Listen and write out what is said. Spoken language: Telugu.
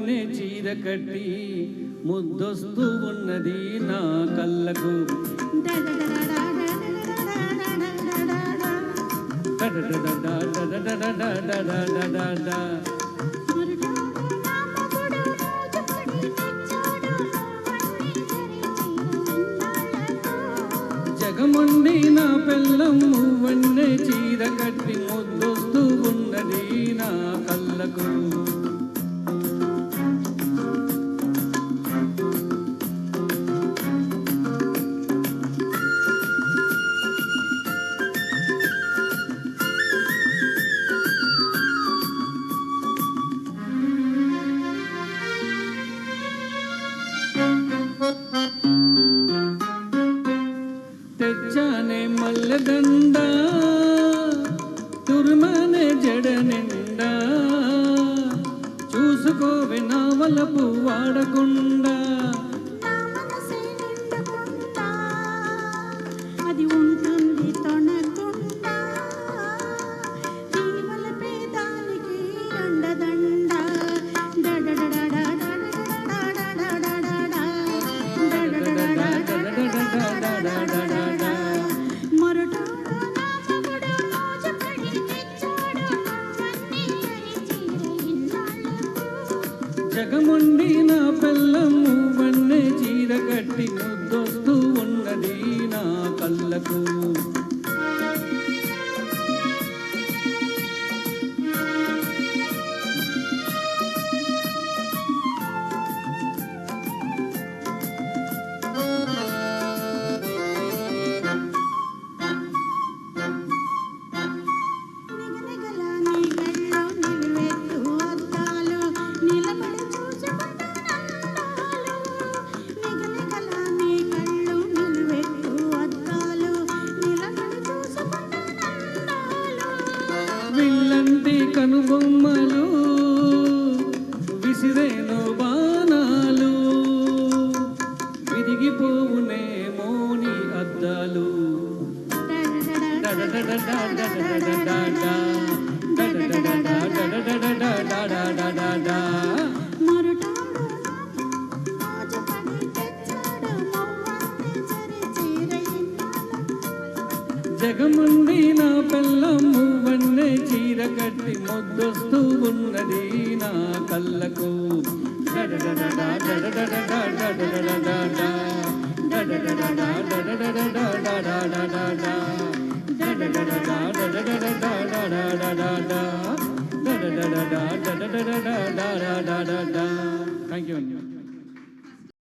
వన్నె చీర కట్టి ముద్దొస్తూ ఉన్నది నా కళ్ళకు. జగముండి నా పెళ్ళము వన్నె చీర కట్టి ముద్దొస్తూ ఉన్నది నా కళ్ళకు. తెచ్చానే మల్లెదండ తుర్మానే జడ నిండా చూసుకోవే నా వలపు వాడకుండా. అది ఉంటుంది తొనకుండా దీవల పేదానికి అండదండ జగముండి నా పెళ్ళము వన్నె చీర కట్టి ముద్దొస్తూ ఉన్నది నా కళ్ళకు. విల్లంటి కనుబొమ్మలు విసిరేను బాణాలు విరిగిపోవునేమో నీ అద్దాలు. జగముండి నా పెళ్ళము వన్నె చీర కట్టి ముద్దొస్తూ ఉన్నది నా కళ్ళకు. Thank you.